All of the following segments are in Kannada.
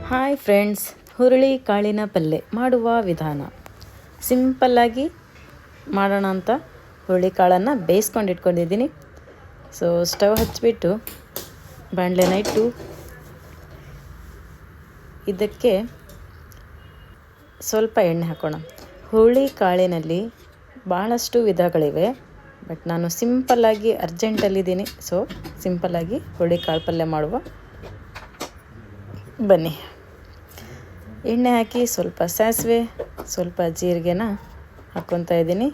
ಹಾಯ್ ಫ್ರೆಂಡ್ಸ್, ಹುರುಳಿ ಕಾಳಿನ ಪಲ್ಯ ಮಾಡುವ ವಿಧಾನ ಸಿಂಪಲ್ಲಾಗಿ ಮಾಡೋಣ ಅಂತ ಹುರುಳಿ ಕಾಳನ್ನು ಬೇಯಿಸ್ಕೊಂಡು ಇಟ್ಕೊಂಡಿದ್ದೀನಿ. ಸೊ ಸ್ಟವ್ ಹಚ್ಚಿಬಿಟ್ಟು ಬಾಣಲೆನ ಇಟ್ಟು ಇದಕ್ಕೆ ಸ್ವಲ್ಪ ಎಣ್ಣೆ ಹಾಕೋಣ. ಹುರುಳಿ ಕಾಳಿನಲ್ಲಿ ಭಾಳಷ್ಟು ವಿಧಗಳಿವೆ, ಬಟ್ ನಾನು ಸಿಂಪಲ್ಲಾಗಿ ಅರ್ಜೆಂಟಲ್ಲಿದ್ದೀನಿ. ಸೊ ಸಿಂಪಲ್ಲಾಗಿ ಹುರುಳಿ ಕಾಳು ಪಲ್ಯ ಮಾಡುವ. ಬನ್ನಿ, ಎಣ್ಣೆ ಹಾಕಿ ಸ್ವಲ್ಪ ಸಾಸಿವೆ, ಸ್ವಲ್ಪ ಜೀರಿಗೆನ ಹಾಕ್ಕೊತಾ ಇದ್ದೀನಿ.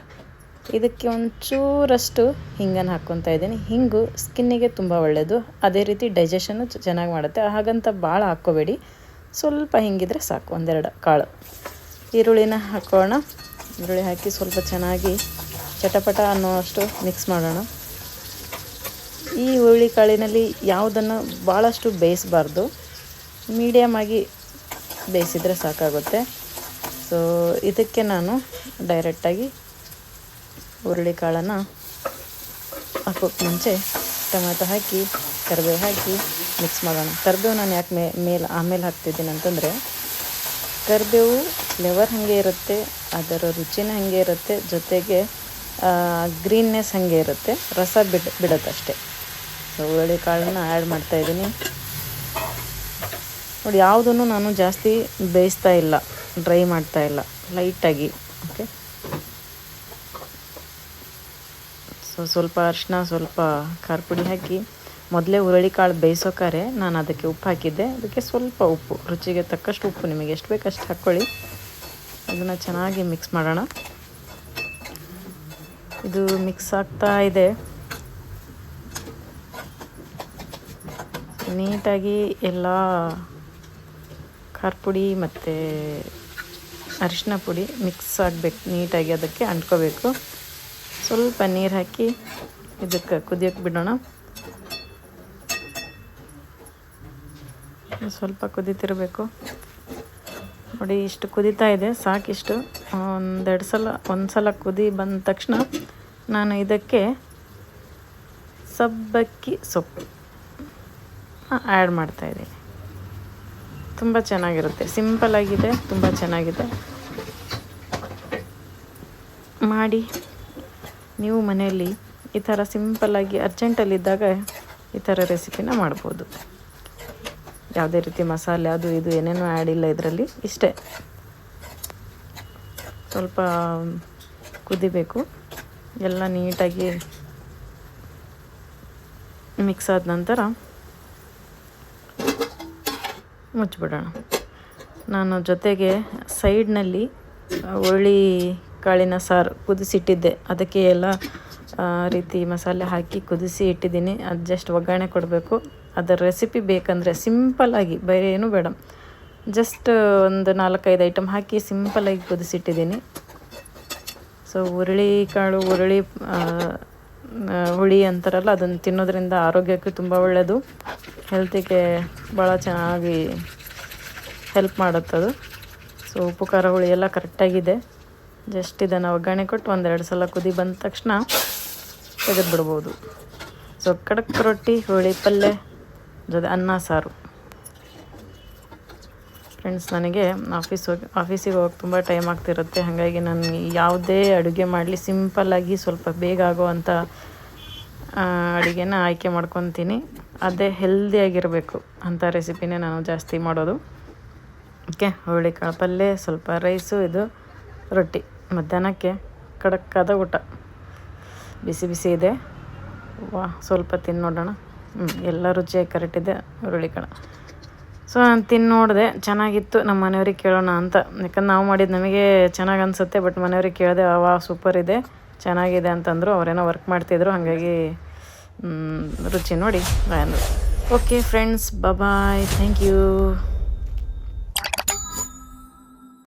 ಇದಕ್ಕೆ ಒಂಚೂರಷ್ಟು ಹಿಂಗನ್ನು ಹಾಕ್ಕೊತಾ ಇದ್ದೀನಿ. ಹಿಂಗು ಸ್ಕಿನ್ನಿಗೆ ತುಂಬ ಒಳ್ಳೆಯದು, ಅದೇ ರೀತಿ ಡೈಜೆಷನ್ನು ಚೆನ್ನಾಗಿ ಮಾಡುತ್ತೆ. ಹಾಗಂತ ಭಾಳ ಹಾಕ್ಕೋಬೇಡಿ, ಸ್ವಲ್ಪ ಹಿಂಗಿದ್ರೆ ಸಾಕು. ಒಂದೆರಡು ಕಾಳು ಈರುಳ್ಳಿನ ಹಾಕೋಣ. ಈರುಳ್ಳಿ ಹಾಕಿ ಸ್ವಲ್ಪ ಚೆನ್ನಾಗಿ ಚಟಪಟ ಅನ್ನೋಷ್ಟು ಮಿಕ್ಸ್ ಮಾಡೋಣ. ಈ ಹುರುಳಿ ಕಾಳಿನಲ್ಲಿ ಯಾವುದನ್ನು ಭಾಳಷ್ಟು ಬೇಯಿಸಬಾರ್ದು, ಮೀಡಿಯಮ್ ಆಗಿ ಬೇಯಿಸಿದರೆ ಸಾಕಾಗುತ್ತೆ. ಸೊ ಇದಕ್ಕೆ ನಾನು ಡೈರೆಕ್ಟಾಗಿ ಹುರುಳಿ ಕಾಳನ್ನು ಹಾಕೋಕ್ಕೆ ಮುಂಚೆ ಟೊಮೆಟೊ ಹಾಕಿ ಕರಿಬೇವು ಹಾಕಿ ಮಿಕ್ಸ್ ಮಾಡೋಣ. ಕರಿಬೇವು ನಾನು ಯಾಕೆ ಆಮೇಲೆ ಹಾಕ್ತಿದ್ದೀನಿ ಅಂತಂದರೆ, ಕರಿಬೇವು ಫ್ಲೇವರ್ ಹಾಗೆ ಇರುತ್ತೆ, ಅದರ ರುಚಿನ ಹಾಗೆ ಇರುತ್ತೆ, ಜೊತೆಗೆ ಗ್ರೀನ್ನೆಸ್ ಹಾಗೆ ಇರುತ್ತೆ, ರಸ ಬಿಡುತ್ತಷ್ಟೆ. ಸೊ ಹುರುಳಿ ಕಾಳನ್ನು ಆ್ಯಡ್ ಮಾಡ್ತಾಯಿದ್ದೀನಿ. ನೋಡಿ, ಯಾವುದನ್ನು ನಾನು ಜಾಸ್ತಿ ಬೇಯಿಸ್ತಾ ಇಲ್ಲ, ಡ್ರೈ ಮಾಡ್ತಾ ಇಲ್ಲ, ಲೈಟಾಗಿ. ಓಕೆ, ಸೊ ಸ್ವಲ್ಪ ಅರಿಶಿನ, ಸ್ವಲ್ಪ ಖಾರ ಪುಡಿ ಹಾಕಿ ಮೊದಲೇ ಹುರುಳಿ ಕಾಳು ಬೇಯಿಸೋಕಾರೆ ನಾನು ಅದಕ್ಕೆ ಉಪ್ಪು ಹಾಕಿದ್ದೆ. ಅದಕ್ಕೆ ಸ್ವಲ್ಪ ಉಪ್ಪು, ರುಚಿಗೆ ತಕ್ಕಷ್ಟು ಉಪ್ಪು, ನಿಮಗೆ ಎಷ್ಟು ಬೇಕು ಅಷ್ಟು ಹಾಕ್ಕೊಳ್ಳಿ. ಅದನ್ನು ಚೆನ್ನಾಗಿ ಮಿಕ್ಸ್ ಮಾಡೋಣ. ಇದು ಮಿಕ್ಸ್ ಆಗ್ತಾ ಇದೆ. ನೀಟಾಗಿ ಎಲ್ಲ ಖಾರ ಪುಡಿ ಮತ್ತು ಅರಿಶಿನ ಪುಡಿ ಮಿಕ್ಸ್ ಆಗಬೇಕು, ನೀಟಾಗಿ ಅದಕ್ಕೆ ಅಂಟ್ಕೋಬೇಕು. ಸ್ವಲ್ಪ ನೀರು ಹಾಕಿ ಇದಕ್ಕೆ ಕುದಿಯೋಕ್ಕೆ ಬಿಡೋಣ. ಸ್ವಲ್ಪ ಕುದೀತಿರಬೇಕು. ನೋಡಿ, ಇಷ್ಟು ಕುದೀತಾ ಇದೆ, ಸಾಕಿಷ್ಟು. ಒಂದು ಸಲ ಕುದಿ ಬಂದ ತಕ್ಷಣ ನಾನು ಇದಕ್ಕೆ ಸಬ್ಬಕ್ಕಿ ಸೊಪ್ಪು ಆ್ಯಡ್ ಮಾಡ್ತಾಯಿದ್ದೀನಿ. ತುಂಬ ಚೆನ್ನಾಗಿರುತ್ತೆ, ಸಿಂಪಲ್ಲಾಗಿದೆ, ತುಂಬ ಚೆನ್ನಾಗಿದೆ. ಮಾಡಿ ನೀವು ಮನೆಯಲ್ಲಿ ಈ ಥರ ಸಿಂಪಲ್ಲಾಗಿ ಅರ್ಜೆಂಟಲ್ಲಿದ್ದಾಗ ಈ ಥರ ರೆಸಿಪಿನ ಮಾಡ್ಬೋದು. ಯಾವುದೇ ರೀತಿ ಮಸಾಲೆ ಅದು ಇದು ಏನೇನೂ ಆ್ಯಡ್ ಇಲ್ಲ ಇದರಲ್ಲಿ. ಇಷ್ಟೇ, ಸ್ವಲ್ಪ ಕುದಿಬೇಕು. ಎಲ್ಲ ನೀಟಾಗಿ ಮಿಕ್ಸ್ ಆದ ನಂತರ ಮುಚ್ಚಿಬಿಡೋಣ. ನಾನು ಜೊತೆಗೆ ಸೈಡ್ನಲ್ಲಿ ಹುರುಳಿ ಕಾಳಿನ ಸಾರು ಕುದಿಸಿಟ್ಟಿದ್ದೆ, ಅದಕ್ಕೆ ಎಲ್ಲ ರೀತಿ ಮಸಾಲೆ ಹಾಕಿ ಕುದಿಸಿ ಇಟ್ಟಿದ್ದೀನಿ. ಅದು ಜಸ್ಟ್ ಒಗ್ಗರಣೆ ಕೊಡಬೇಕು. ಅದರ ರೆಸಿಪಿ ಬೇಕಂದರೆ ಸಿಂಪಲ್ಲಾಗಿ, ಬೇರೆ ಏನೂ ಬೇಡ, ಜಸ್ಟ್ ಒಂದು 4-5 ಐಟಮ್ ಹಾಕಿ ಸಿಂಪಲ್ಲಾಗಿ ಕುದಿಸಿಟ್ಟಿದ್ದೀನಿ. ಸೊ ಹುರುಳಿ ಕಾಳು, ಹುಳಿ ಅಂತಾರಲ್ಲ, ಅದನ್ನು ತಿನ್ನೋದ್ರಿಂದ ಆರೋಗ್ಯಕ್ಕೆ ತುಂಬ ಒಳ್ಳೆಯದು, ಹೆಲ್ತಿಗೆ ಭಾಳ ಚೆನ್ನಾಗಿ ಹೆಲ್ಪ್ ಮಾಡುತ್ತದು. ಸೊ ಉಪ್ಪು ಖಾರ ಹುಳಿ ಎಲ್ಲ ಕರೆಕ್ಟಾಗಿದೆ. ಜಸ್ಟ್ ಇದನ್ನು ಒಗ್ಗರಣೆ ಕೊಟ್ಟು 1-2 ಸಲ ಕುದಿ ಬಂದ ತಕ್ಷಣ ತೆಗೆದುಬಿಡ್ಬೋದು. ಸೊ ಖಡಕ್ ರೊಟ್ಟಿ, ಹುರುಳಿ ಪಲ್ಯ ಜೊತೆ ಅನ್ನ ಸಾರು. ಫ್ರೆಂಡ್ಸ್, ನನಗೆ ಆಫೀಸಿಗೆ ಹೋಗಿ ತುಂಬ ಟೈಮ್ ಆಗ್ತಿರುತ್ತೆ. ಹಾಗಾಗಿ ನಾನು ಯಾವುದೇ ಅಡುಗೆ ಮಾಡಲಿ ಸಿಂಪಲ್ಲಾಗಿ ಸ್ವಲ್ಪ ಬೇಗ ಆಗೋವಂಥ ಅಡುಗೆನ ಆಯ್ಕೆ ಮಾಡ್ಕೊತೀನಿ. ಅದೇ ಹೆಲ್ದಿಯಾಗಿರಬೇಕು ಅಂಥ ರೆಸಿಪಿನೇ ನಾನು ಜಾಸ್ತಿ ಮಾಡೋದು. ಓಕೆ, ಹುರುಳಿ ಕಾಳು ಪಲ್ಯ, ಸ್ವಲ್ಪ ರೈಸು, ಇದು ರೊಟ್ಟಿ. ಮಧ್ಯಾಹ್ನಕ್ಕೆ ಖಡಕ್ಕಾದ ಊಟ, ಬಿಸಿ ಬಿಸಿ ಇದೆ. ಸ್ವಲ್ಪ ತಿಂದು ನೋಡೋಣ. ಎಲ್ಲ ರುಚಿಯಾಗಿ ಕರೆಕ್ಟಿದೆ ಹುರುಳಿ ಕಾಳು. ಸೊ ನಾನು ತಿಂದು ನೋಡಿದೆ, ಚೆನ್ನಾಗಿತ್ತು. ನಮ್ಮ ಮನೆಯವ್ರಿಗೆ ಕೇಳೋಣ ಅಂತ, ಯಾಕಂದ್ರೆ ನಾವು ಮಾಡಿದ್ದು ನಮಗೆ ಚೆನ್ನಾಗಿ ಅನಿಸುತ್ತೆ, ಬಟ್ ಮನೆಯವ್ರಿಗೆ ಕೇಳಿದೆ, ಸೂಪರ್ ಇದೆ, ಚೆನ್ನಾಗಿದೆ ಅಂತಂದರು. ಅವರೇನೋ ವರ್ಕ್ ಮಾಡ್ತಿದ್ರು, ಹಾಗಾಗಿ ರುಚಿ ನೋಡಿ ಅಂದರು. Okay friends, bye, thank you.